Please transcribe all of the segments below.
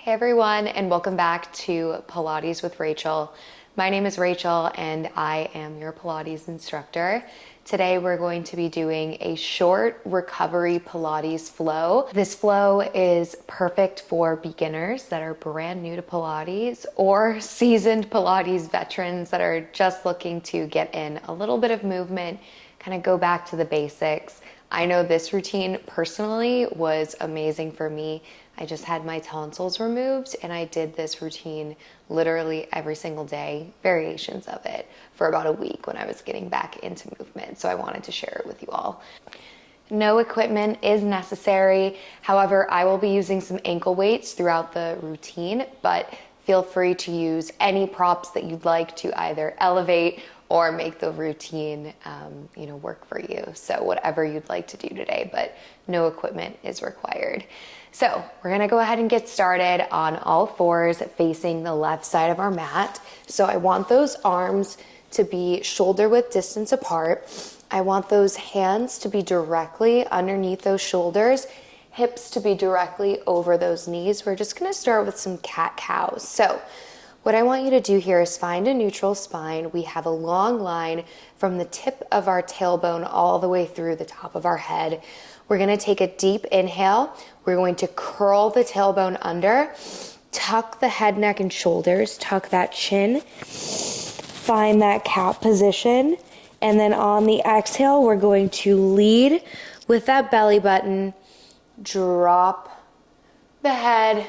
Hey everyone, and welcome back to Pilates with Rachel. My name is Rachel and I am your Pilates instructor. Today we're going to be doing a short recovery Pilates flow. This flow is perfect for beginners that are brand new to Pilates or seasoned Pilates veterans that are just looking to get in a little bit of movement, kind of go back to the basics. I know this routine personally was amazing for me. I just had my tonsils removed and I did this routine literally every single day, variations of it, for about a week when I was getting back into movement. So I wanted to share it with you all. No equipment is necessary. However, I will be using some ankle weights throughout the routine, but feel free to use any props that you'd like to either elevate or make the routine work for you. So whatever you'd like to do today, but no equipment is required. So we're gonna go ahead and get started on all fours facing the left side of our mat. So I want those arms to be shoulder width distance apart. I want those hands to be directly underneath those shoulders, hips to be directly over those knees. We're just gonna start with some cat-cows. So what I want you to do here is find a neutral spine. We have a long line from the tip of our tailbone all the way through the top of our head. We're gonna take a deep inhale. We're going to curl the tailbone under, tuck the head, neck, and shoulders, tuck that chin, find that cat position, and then on the exhale, we're going to lead with that belly button, drop the head,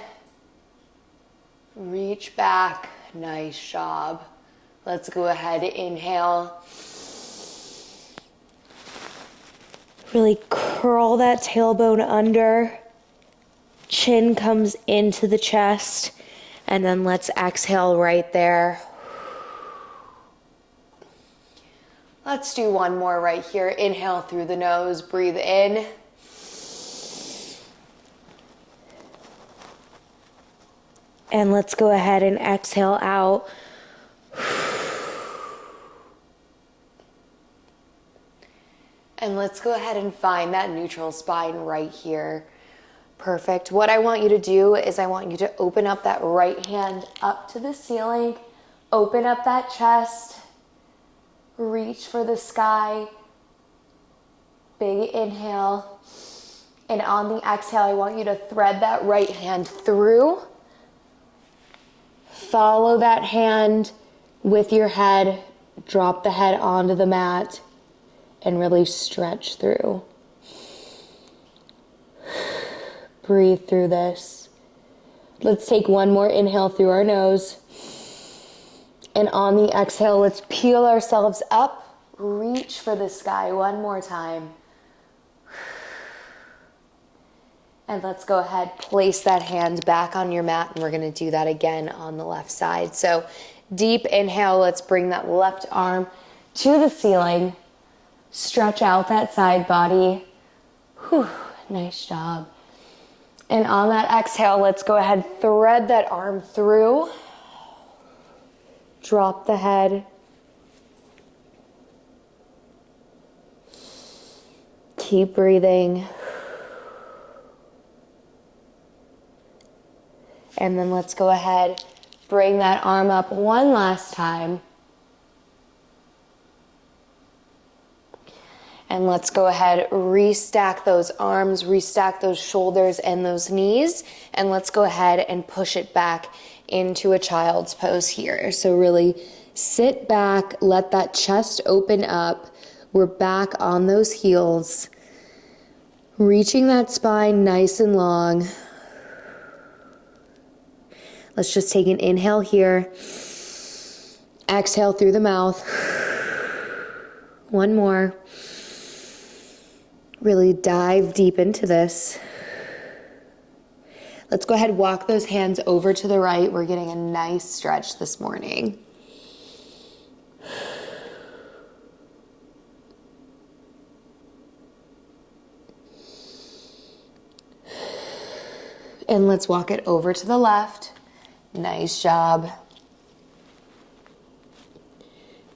reach back, nice job. Let's go ahead, inhale. Really curl that tailbone under, chin comes into the chest, and then let's exhale right there. Let's do one more right here. Inhale through the nose, breathe in. And let's go ahead and exhale out. And let's go ahead and find that neutral spine right here. Perfect. What I want you to do is I want you to open up that right hand up to the ceiling, open up that chest, reach for the sky, big inhale. And on the exhale, I want you to thread that right hand through. Follow that hand with your head, drop the head onto the mat, and really stretch through. Breathe through this. Let's take one more inhale through our nose. And on the exhale, let's peel ourselves up, reach for the sky one more time. And let's go ahead, place that hand back on your mat, and we're gonna do that again on the left side. So deep inhale, let's bring that left arm to the ceiling. Stretch out that side body. Whew, nice job. And on that exhale, let's go ahead, thread that arm through. Drop the head. Keep breathing. And then let's go ahead, bring that arm up one last time. And let's go ahead, restack those arms, restack those shoulders and those knees. And let's go ahead and push it back into a child's pose here. So really sit back, let that chest open up. We're back on those heels, reaching that spine nice and long. Let's just take an inhale here. Exhale through the mouth. One more. Really dive deep into this. Let's go ahead, walk those hands over to the right. We're getting a nice stretch this morning. And let's walk it over to the left. Nice job.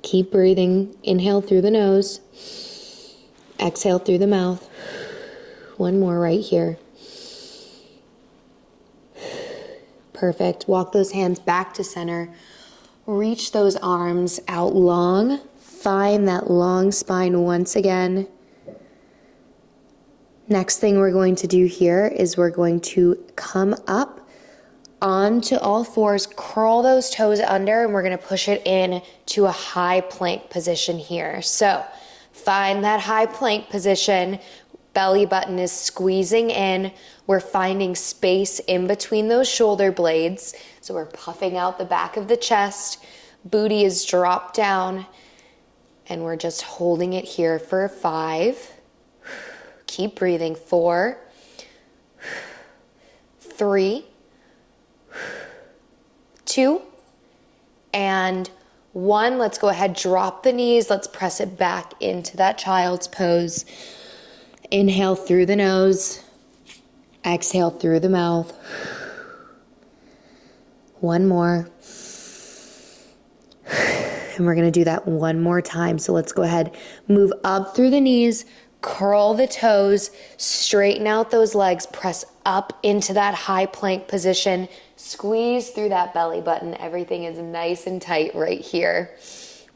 Keep breathing. Inhale through the nose. Exhale through the mouth. One more right here. Perfect. Walk those hands back to center. Reach those arms out long. Find that long spine once again. Next thing we're going to do here is we're going to come up onto all fours, curl those toes under, and we're going to push it in to a high plank position here. So find that high plank position. Belly button is squeezing in. We're finding space in between those shoulder blades. So we're puffing out the back of the chest. Booty is dropped down. And we're just holding it here for 5. Keep breathing. 4, 3, 2, and 1. Let's go ahead, drop the knees. Let's press it back into that child's pose. Inhale through the nose. Exhale through the mouth. One more. And we're going to do that one more time. So let's go ahead, move up through the knees, curl the toes, straighten out those legs, press up into that high plank position, squeeze through that belly button. Everything is nice and tight right here.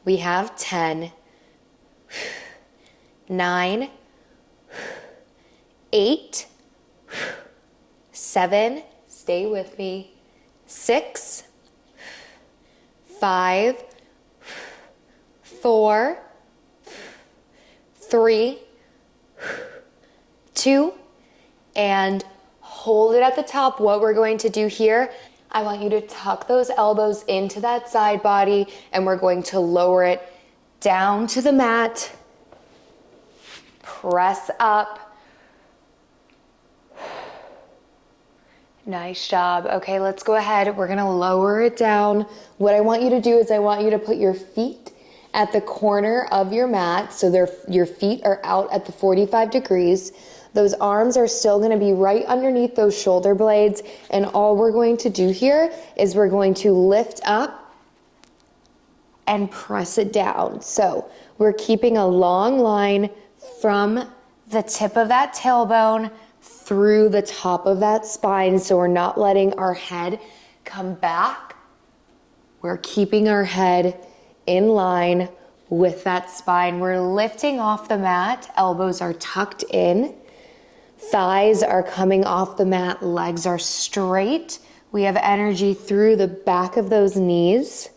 We have 10, 9, 8, 7, stay with me, 6, 5, 4, 3, 2, and hold it at the top. What we're going to do here, I want you to tuck those elbows into that side body, and we're going to lower it down to the mat. Press up. Nice job. Okay, let's go ahead. We're gonna lower it down. What I want you to do is I want you to put your feet at the corner of your mat, so your feet are out at the 45 degrees. Those arms are still going to be right underneath those shoulder blades, and all we're going to do here is we're going to lift up and press it down. So we're keeping a long line from the tip of that tailbone through the top of that spine, so we're not letting our head come back. We're keeping our head in line with that spine. We're lifting off the mat. Elbows are tucked in. Thighs are coming off the mat. Legs are straight. We have energy through the back of those knees,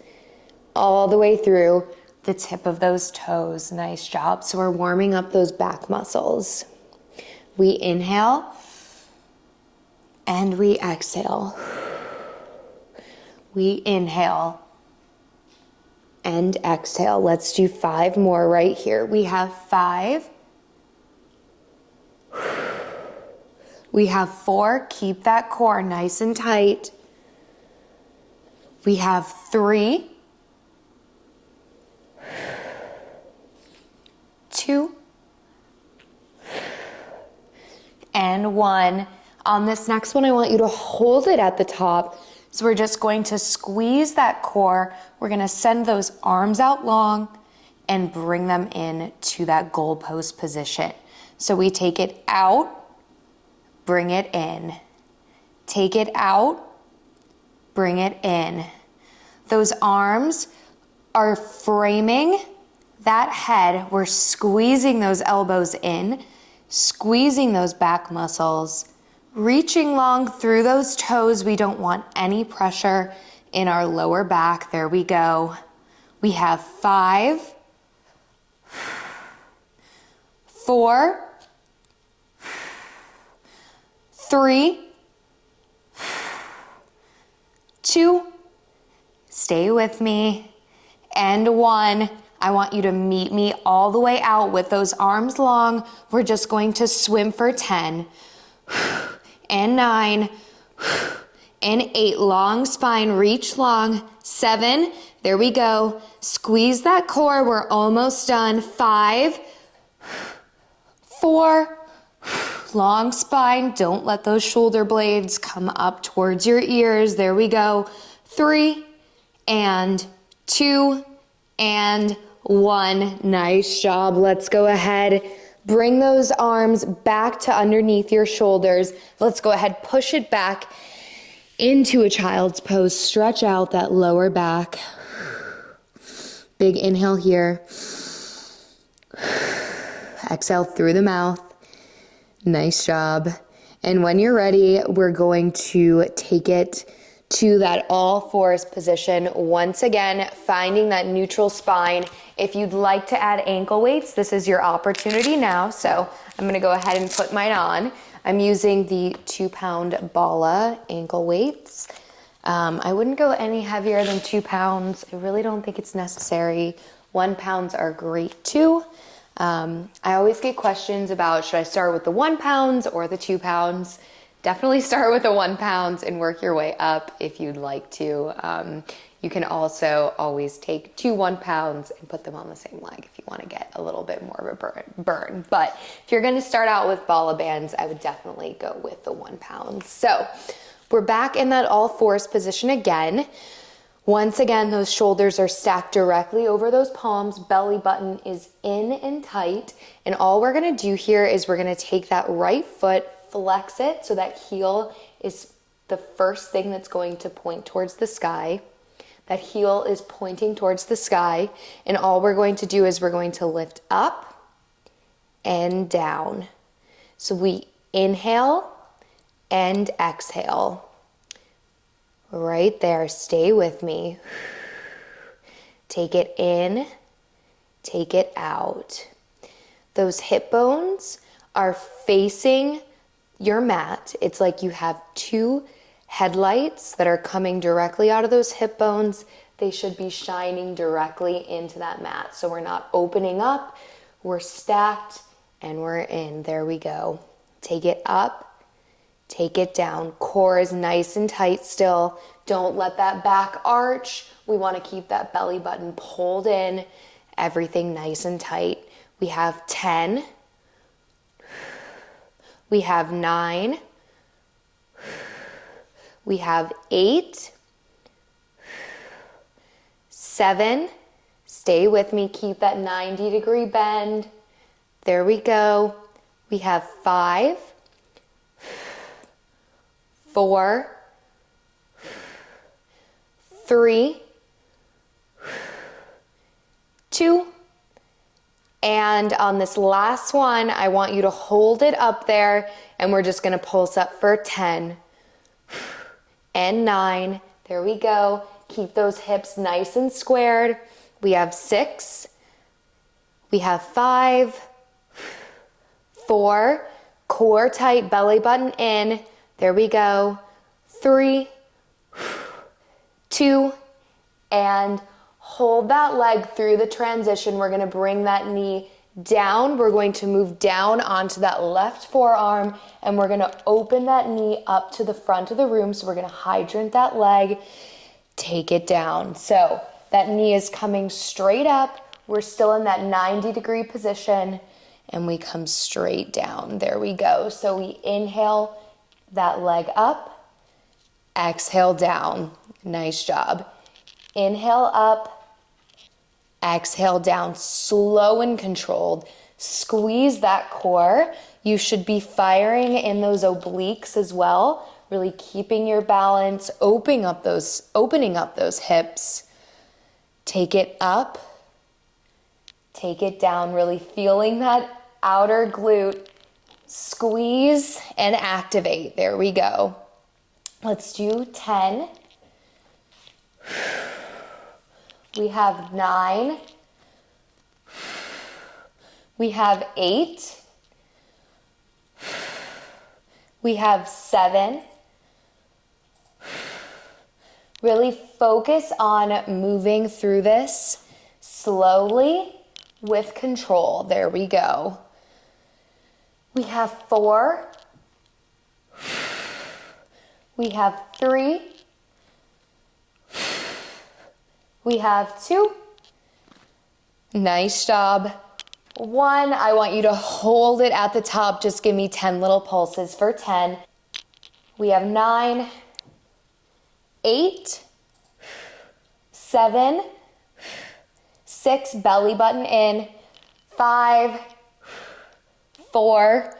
all the way through the tip of those toes. Nice job. So we're warming up those back muscles. We inhale and we exhale. We inhale and exhale. Let's do 5 more right here. We have 5. We have 4. Keep that core nice and tight. We have 3, 2, and 1. On this next one, I want you to hold it at the top. So we're just going to squeeze that core. We're going to send those arms out long and bring them in to that goalpost position. So we take it out, bring it in. Take it out, bring it in. Those arms are framing that head. We're squeezing those elbows in, squeezing those back muscles, reaching long through those toes. We don't want any pressure in our lower back. There we go. We have 5, 4, 3, 2, stay with me, and 1. I want you to meet me all the way out with those arms long. We're just going to swim for 10. And 9, and 8, long spine, reach long. 7, there we go. Squeeze that core, we're almost done. 5, 4, long spine, don't let those shoulder blades come up towards your ears. There we go. 3, and 2, and 1. Nice job. Let's go ahead. Bring those arms back to underneath your shoulders. Let's go ahead, push it back into a child's pose. Stretch out that lower back. Big inhale here. Exhale through the mouth. Nice job. And when you're ready, we're going to take it to that all fours position. Once again, finding that neutral spine. If you'd like to add ankle weights, this is your opportunity now. So I'm gonna go ahead and put mine on. I'm using the 2-pound Bala ankle weights. I wouldn't go any heavier than 2 pounds. I really don't think it's necessary. 1 pounds are great too. I always get questions about, should I start with the 1 pounds or the 2 pounds? Definitely start with the 1 pounds and work your way up if you'd like to. You can also always take 2 1 pounds and put them on the same leg if you want to get a little bit more of a burn. But if you're going to start out with Bala bands, I would definitely go with the 1 pound. So we're back in that all fours position again. Once again, those shoulders are stacked directly over those palms. Belly button is in and tight. And all we're going to do here is we're going to take that right foot, flex it so that heel is the first thing that's going to point towards the sky. That heel is pointing towards the sky. And all we're going to do is we're going to lift up and down. So we inhale and exhale. Right there, stay with me. Take it in, take it out. Those hip bones are facing your mat. It's like you have 2 headlights that are coming directly out of those hip bones. They should be shining directly into that mat. So we're not opening up, we're stacked, and we're in. There we go. Take it up. Take it down. Core is nice and tight still. Don't let that back arch. We want to keep that belly button pulled in. Everything nice and tight. We have 10. We have 9. We have 8. 7. Stay with me. Keep that 90-degree bend. There we go. We have 5. 4, 3, 2, and on this last one, I want you to hold it up there, and we're just gonna pulse up for 10 and 9. There we go. Keep those hips nice and squared. We have 6, we have 5, 4, core tight, belly button in. There we go. 3, 2, and hold that leg through the transition. We're going to bring that knee down. We're going to move down onto that left forearm, and we're going to open that knee up to the front of the room. So we're going to hydrant that leg, take it down. So that knee is coming straight up. We're still in that 90-degree position, and we come straight down. There we go. So we inhale that leg up, exhale down. Nice job. Inhale up, exhale down. Slow and controlled. Squeeze that core. You should be firing in those obliques as well. Really keeping your balance, opening up those hips. Take it up, take it down. Really feeling that outer glute. Squeeze and activate. There we go. Let's do 10. We have 9. We have 8. We have 7. Really focus on moving through this slowly with control. There we go. We have 4. We have 3. We have 2. Nice job. 1, I want you to hold it at the top. Just give me 10 little pulses for 10. We have 9, 8, 7, 6, belly button in, 5, 4,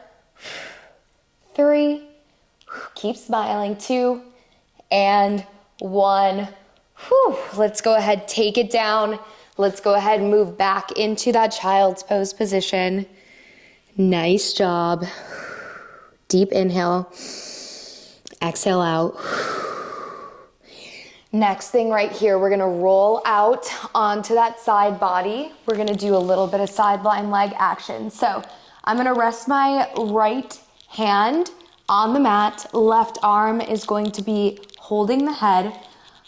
3, keep smiling, 2, and 1. Whew. Let's go ahead, take it down. Let's go ahead and move back into that child's pose position. Nice job. Deep inhale. Exhale out. Next thing right here, we're gonna roll out onto that side body. We're gonna do a little bit of sideline leg action. So I'm gonna rest my right hand on the mat. Left arm is going to be holding the head.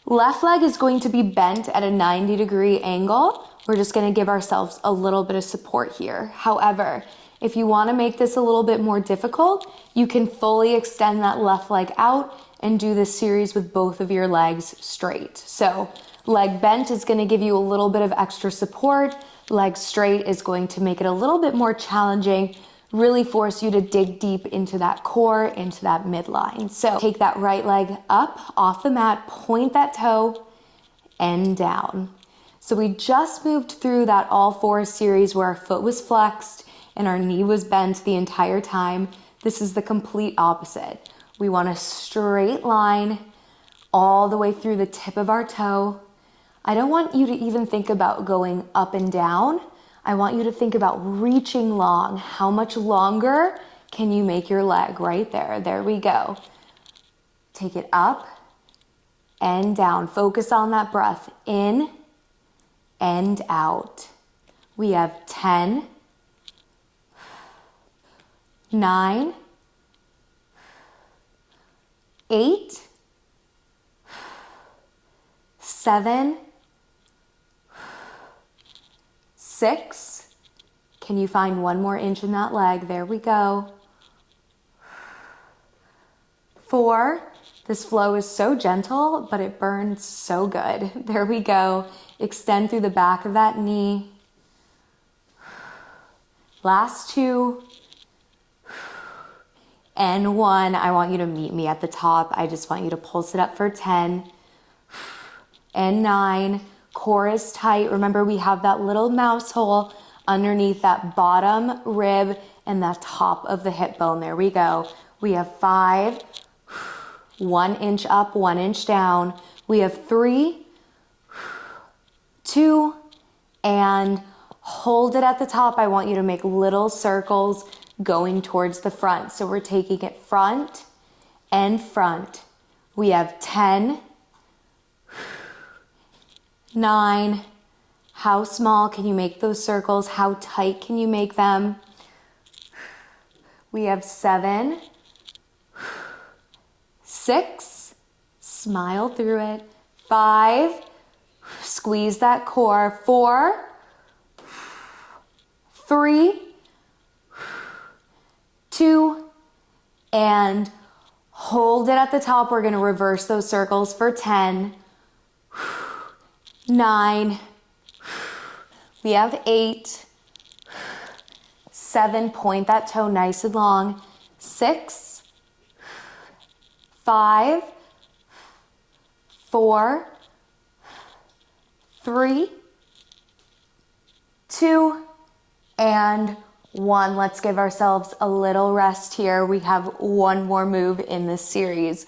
Left leg is going to be bent at a 90-degree angle. We're just gonna give ourselves a little bit of support here. However, if you wanna make this a little bit more difficult, you can fully extend that left leg out and do this series with both of your legs straight. So leg bent is gonna give you a little bit of extra support. Leg straight is going to make it a little bit more challenging, really force you to dig deep into that core, into that midline. So take that right leg up off the mat, point that toe, and down. So we just moved through that all four series where our foot was flexed and our knee was bent the entire time. This is the complete opposite. We want a straight line all the way through the tip of our toe. I don't want you to even think about going up and down. I want you to think about reaching long. How much longer can you make your leg? Right there. There we go. Take it up and down. Focus on that breath. In and out. We have 10, 9, 8, 7, 6. Can you find one more inch in that leg? There we go. 4. This flow is so gentle, but it burns so good. There we go. Extend through the back of that knee. Last 2. And 1. I want you to meet me at the top. I just want you to pulse it up for 10. And 9. Core is tight. Remember, we have that little mouse hole underneath that bottom rib and the top of the hip bone. There we go. We have 5. 1 inch up, 1 inch down. We have 3, 2, and hold it at the top. I want you to make little circles going towards the front. So we're taking it front and front. We have 10, 9. How small can you make those circles? How tight can you make them? We have 7, 6, smile through it. 5, squeeze that core. 4, 3, 2, and hold it at the top. We're gonna reverse those circles for 10, 9, we have 8, 7, point that toe nice and long, 6, 5, 4, 3, 2, and 1. Let's give ourselves a little rest here. We have one more move in this series.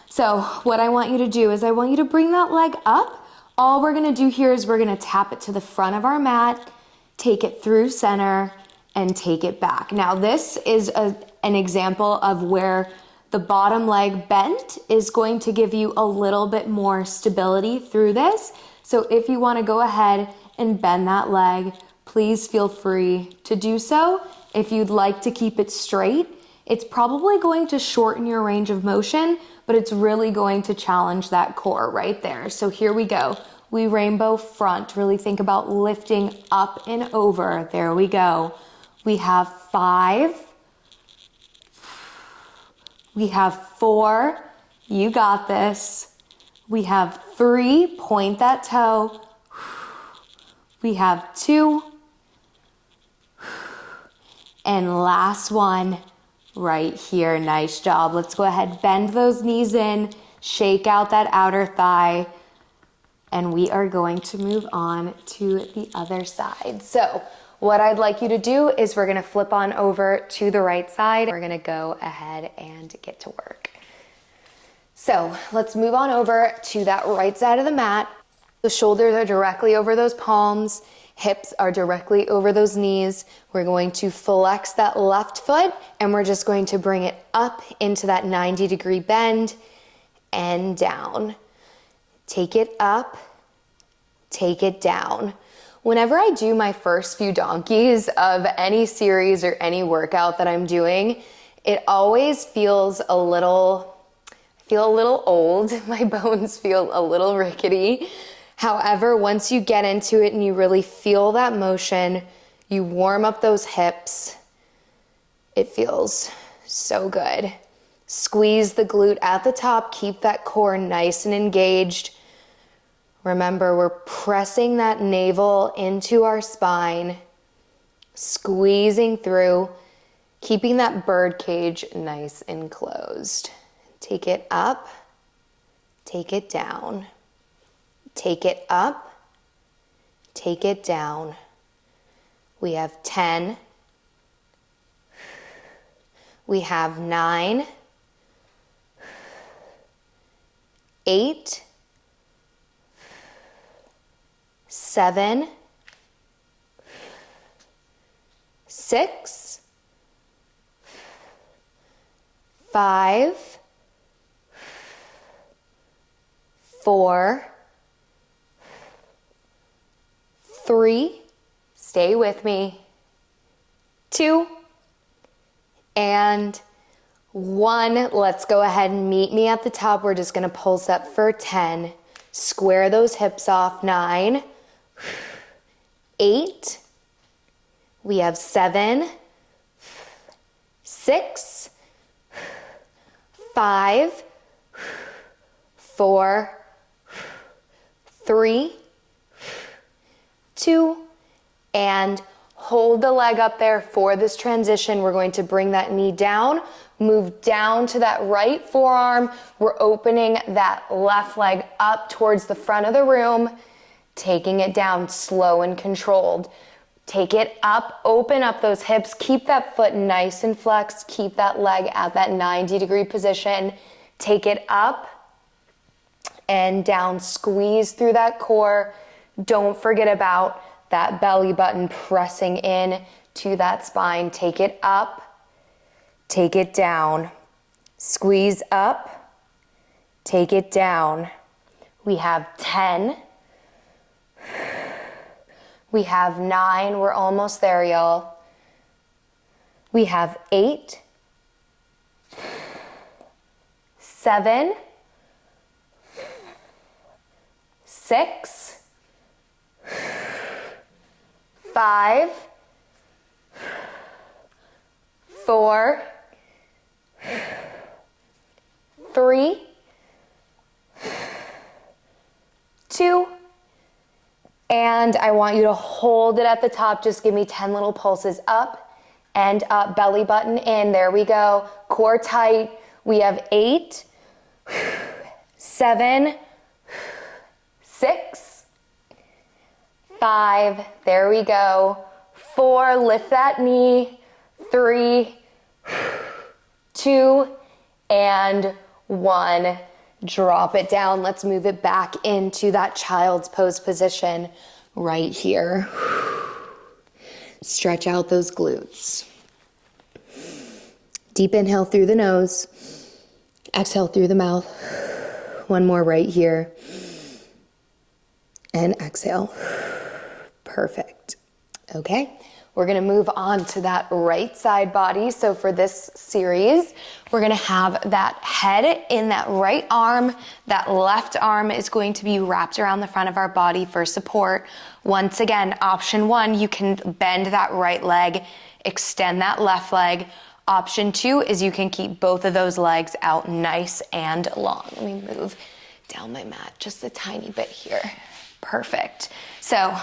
So what I want you to do is I want you to bring that leg up. All we're gonna do here is we're gonna tap it to the front of our mat, take it through center, and take it back. Now this is an example of where the bottom leg bent is going to give you a little bit more stability through this. So if you wanna go ahead and bend that leg, please feel free to do so. If you'd like to keep it straight, it's probably going to shorten your range of motion, but it's really going to challenge that core right there. So here we go. We rainbow front. Really think about lifting up and over. There we go. We have 5. We have 4. You got this. We have 3. Point that toe. We have 2. And last one right here. Nice job. Let's go ahead, bend those knees in, shake out that outer thigh, and we are going to move on to the other side. So what I'd like you to do is we're gonna flip on over to the right side. We're gonna go ahead and get to work. So let's move on over to that right side of the mat. The shoulders are directly over those palms. Hips are directly over those knees. We're going to flex that left foot and we're just going to bring it up into that 90-degree bend and down. Take it up, take it down. Whenever I do my first few donkeys of any series or any workout that I'm doing, it always feels a little old. My bones feel a little rickety. However, once you get into it and you really feel that motion, you warm up those hips, it feels so good. Squeeze the glute at the top, keep that core nice and engaged. Remember, we're pressing that navel into our spine, squeezing through, keeping that bird cage nice and closed. Take it up, take it down. Take it up, take it down. We have 10. We have 9, 8, 7, 6, 5, 4, 3, stay with me, 2, and 1. Let's go ahead and meet me at the top. We're just gonna pulse up for 10. Square those hips off. 9, 8, we have 7, 6, 5, 4, 3, 2, and hold the leg up there for this transition. We're going to bring that knee down, move down to that right forearm. We're opening that left leg up towards the front of the room, taking it down slow and controlled. Take it up, open up those hips, keep that foot nice and flexed, keep that leg at that 90-degree position. Take it up and down, squeeze through that core. Don't forget about that belly button pressing in to that spine. Take it up, take it down, squeeze up, take it down. We have 10. We have 9, we're almost there, y'all. We have 8, 7, 6, 5, 4, 3, 2, and I want you to hold it at the top. Just give me 10 little pulses up and up, belly button in. There we go. Core tight. We have 8, 7, 6, 5, there we go. 4, lift that knee. 3, 2, and 1. Drop it down. Let's move it back into that child's pose position right here. Stretch out those glutes. Deep inhale through the nose. Exhale through the mouth. One more right here. And exhale. Perfect. Okay. We're going to move on to that right side body. So for this series, we're going to have that head in that right arm. That left arm is going to be wrapped around the front of our body for support. Once again, option 1, you can bend that right leg, extend that left leg. Option 2 is you can keep both of those legs out nice and long. Let me move down my mat just a tiny bit here. Perfect. So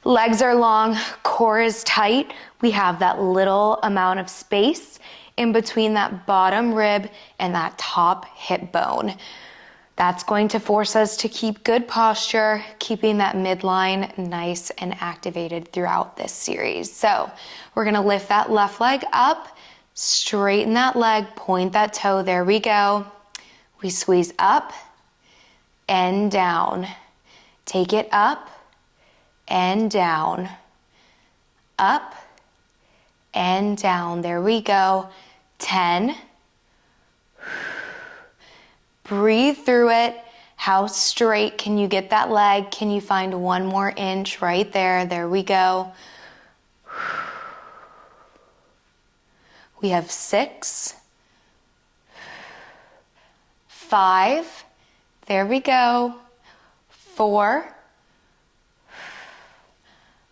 legs are long, core is tight. We have that little amount of space in between that bottom rib and that top hip bone. That's going to force us to keep good posture, keeping that midline nice and activated throughout this series. So we're gonna lift that left leg up, straighten that leg, point that toe, there we go. We squeeze up and down. Take it up and down. Up and down. There we go. 10. Breathe through it. How straight can you get that leg? Can you find one more inch right there? There we go. We have 6, 5, there we go. 4,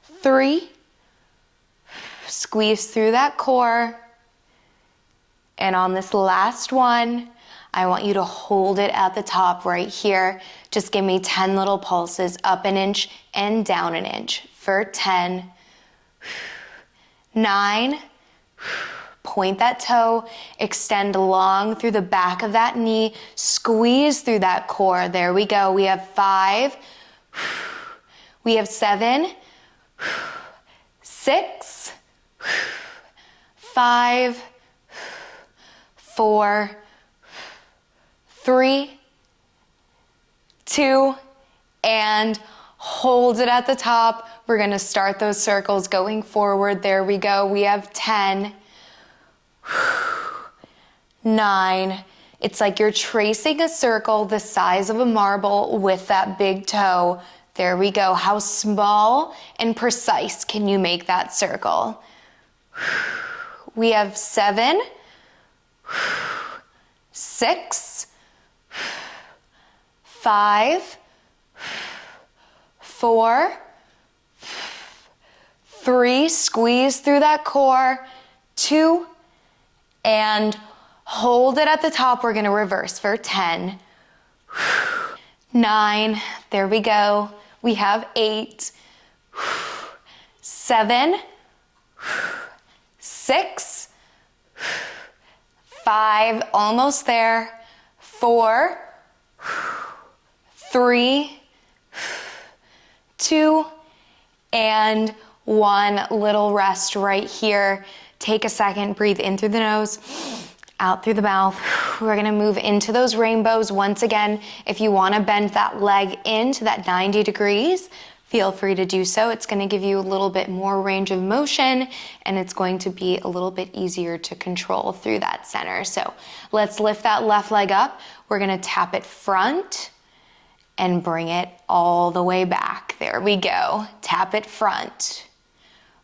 3, squeeze through that core. And on this last one, I want you to hold it at the top right here. Just give me 10 little pulses, up an inch and down an inch for 10, 9, point that toe, extend long through the back of that knee, squeeze through that core. There we go. We have 5, we have 7, 6, 5, 4, 3, 2, and hold it at the top. We're gonna start those circles going forward. There we go. We have 10, 9. It's like you're tracing a circle the size of a marble with that big toe. There we go. How small and precise can you make that circle? We have 7, 6, 5, 4, 3, squeeze through that core, 2, and hold it at the top. We're gonna reverse for 10, 9, there we go. We have 8, 7, 6, 5, almost there, 4, 3, 2, and 1. Little rest right here. Take a second, breathe in through the nose, out through the mouth. We're gonna move into those rainbows. Once again, if you wanna bend that leg into that 90 degrees, feel free to do so. It's gonna give you a little bit more range of motion, and it's going to be a little bit easier to control through that center. So let's lift that left leg up. We're gonna tap it front and bring it all the way back. There we go. Tap it front.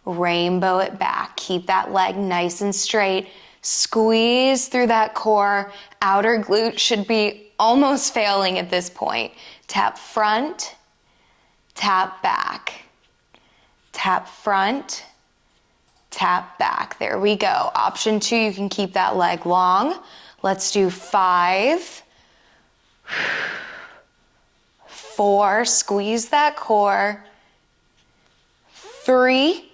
Rainbow it back. Keep that leg nice and straight. Squeeze through that core. Outer glute should be almost failing at this point. Tap front, tap back. Tap front, tap back. There we go. Option 2, you can keep that leg long. Let's do 5, 4, squeeze that core, 3,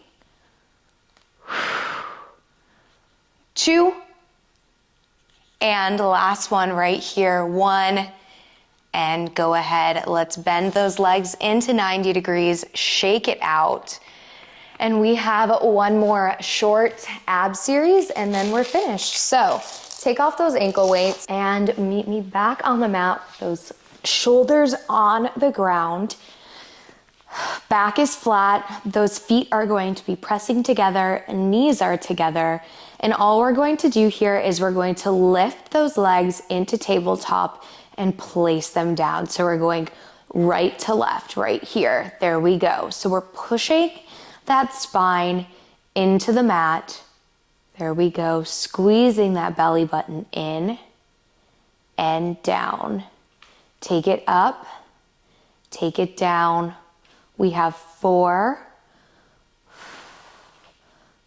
2, and last one right here, 1, and go ahead. Let's bend those legs into 90 degrees, shake it out. And we have one more short ab series and then we're finished. So take off those ankle weights and meet me back on the mat, those shoulders on the ground. Back is flat, those feet are going to be pressing together, knees are together, and all we're going to do here is we're going to lift those legs into tabletop and place them down. So we're going right to left, right here. There we go. So we're pushing that spine into the mat. There we go. Squeezing that belly button in and down. Take it up, take it down. We have 4,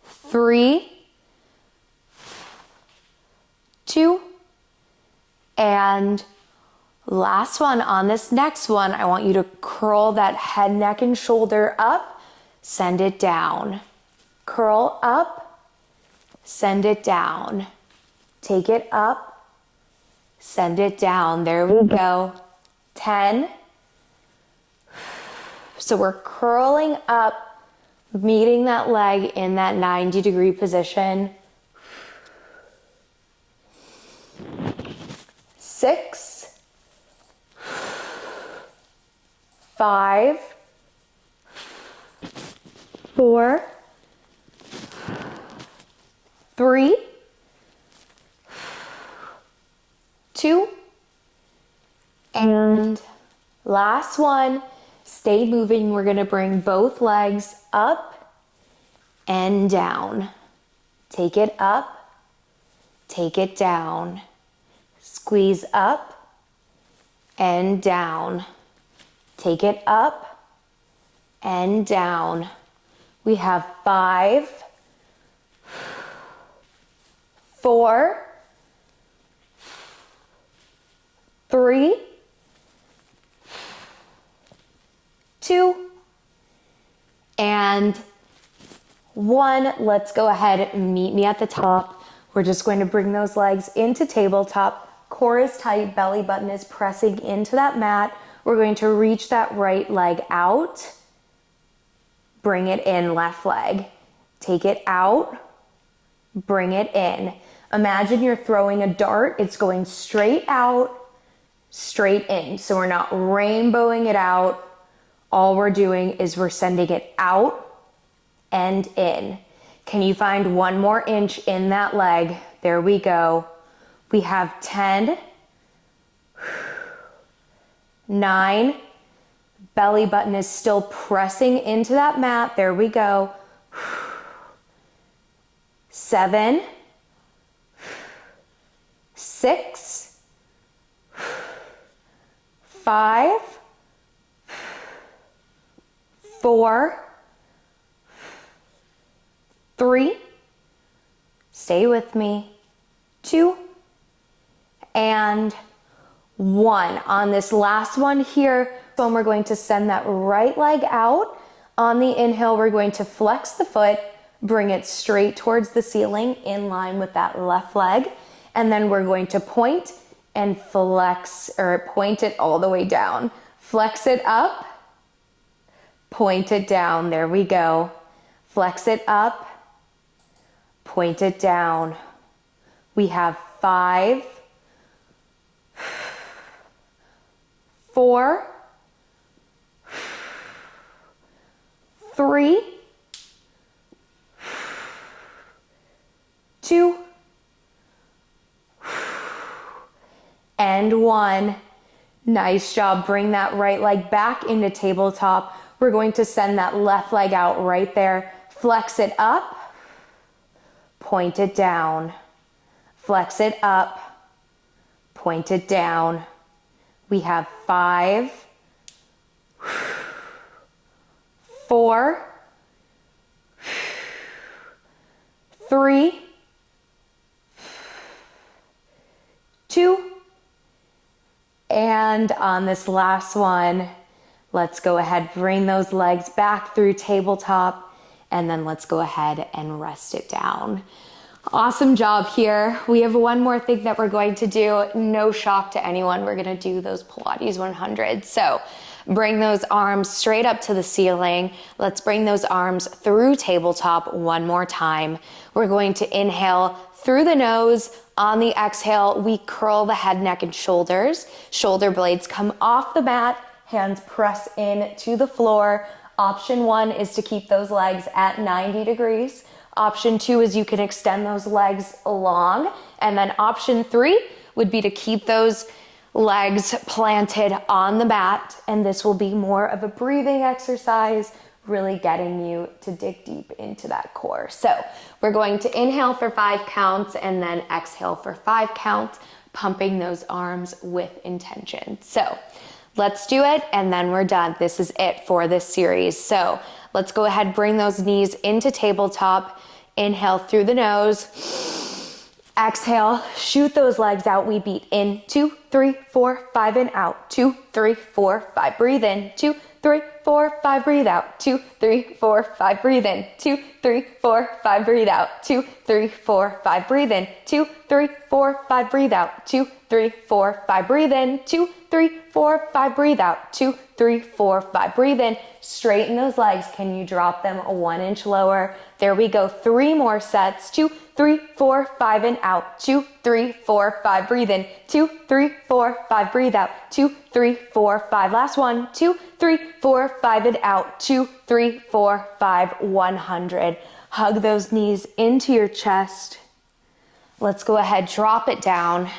3, 2, and last one. On this next one, I want you to curl that head, neck, and shoulder up, send it down. Curl up, send it down. Take it up, send it down. There we go. 10. So we're curling up, meeting that leg in that 90-degree position. 6, 5, 4, 3, 2, and last one. Stay moving. We're going to bring both legs up and down. Take it up, take it down. Squeeze up and down. Take it up and down. We have 5, 4, 3, 2, and 1. Let's go ahead and meet me at the top. We're just going to bring those legs into tabletop. Core is tight, belly button is pressing into that mat. We're going to reach that right leg out. Bring it in, left leg. Take it out, bring it in. Imagine you're throwing a dart. It's going straight out, straight in. So we're not rainbowing it out. All we're doing is we're sending it out and in. Can you find 1 more inch in that leg? There we go. We have 10, 9, belly button is still pressing into that mat. There we go. 7, 6, 5, 4, 3, stay with me, 2, and 1. On this last one here, we're going to send that right leg out. On the inhale, we're going to flex the foot, bring it straight towards the ceiling in line with that left leg. And then we're going to point and flex, or point it all the way down. Flex it up, point it down. There we go. Flex it up, point it down. We have 5, 4, 3, 2, and 1. Nice job. Bring that right leg back into tabletop. We're going to send that left leg out right there. Flex it up, point it down. Flex it up, point it down. We have 5, 4, 3, 2, and on this last one, let's go ahead, bring those legs back through tabletop, and then let's go ahead and rest it down. Awesome job here. We have one more thing that we're going to do. No shock to anyone. We're going to do those Pilates 100. So bring those arms straight up to the ceiling. Let's bring those arms through tabletop one more time. We're going to inhale through the nose. On the exhale, we curl the head, neck, and shoulders. Shoulder blades come off the mat. Hands press in to the floor. Option 1 is to keep those legs at 90 degrees. Option 2 is you can extend those legs long. And then option 3 would be to keep those legs planted on the mat. And this will be more of a breathing exercise, really getting you to dig deep into that core. So we're going to inhale for 5 counts and then exhale for 5 counts, pumping those arms with intention. So let's do it, and then we're done. This is it for this series. So let's go ahead, bring those knees into tabletop. Inhale through the nose. Exhale, shoot those legs out. We beat in 2, 3, 4, 5 and out. 2, 3, 4, 5. Breathe in 2, 3, 4, 5, breathe out. 2, 3, 4, 5, breathe in. 2, 3, 4, 5, breathe out. 2, 3, 4, 5, breathe in. 2, 3, 4, 5, breathe out. 2, 3, 4, 5, breathe in. 2, 3, 4, 5, breathe out. 2, 3, 4, 5, breathe in. Straighten those legs. Can you drop them 1 inch lower? There we go. 3 more sets. 2, 3, 4, 5, and out. 2, 3, 4, 5, breathe in. 2, 3, 4, 5, breathe out. 2, 3, 4, 5. Last one. 2, 3, 4, 5, and out. 2, 3, 4, 5, 100. Hug those knees into your chest. Let's go ahead, drop it down.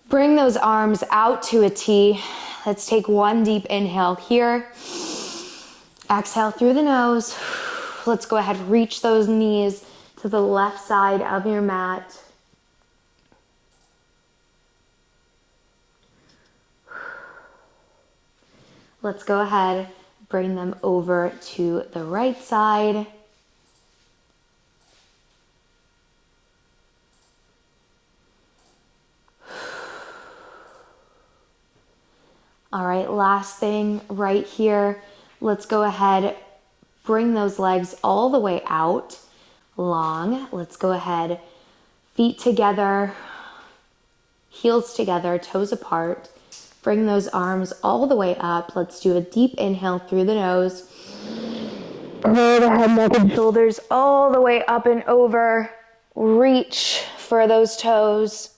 Bring those arms out to a T. Let's take 1 deep inhale here. Exhale through the nose. Let's go ahead, reach those knees to the left side of your mat. Let's go ahead, bring them over to the right side. All right, last thing right here. Let's go ahead, bring those legs all the way out, long. Let's go ahead, feet together, heels together, toes apart. Bring those arms all the way up. Let's do a deep inhale through the nose. Roll the head, neck, and shoulders all the way up and over. Reach for those toes.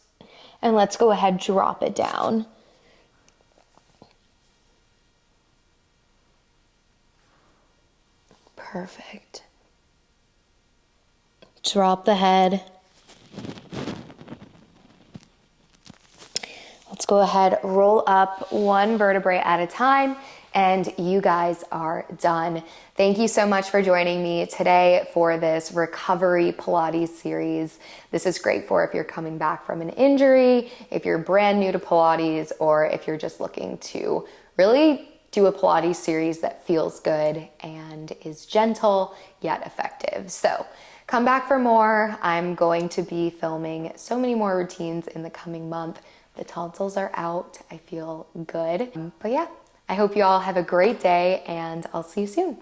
And let's go ahead, drop it down. Perfect. Drop the head. Let's go ahead, roll up 1 vertebrae at a time, and you guys are done. Thank you so much for joining me today for this recovery Pilates series. This is great for if you're coming back from an injury, if you're brand new to Pilates, or if you're just looking to really do a Pilates series that feels good and is gentle yet effective. So come back for more. I'm going to be filming so many more routines in the coming month. The tonsils are out. I feel good. But yeah, I hope you all have a great day, and I'll see you soon.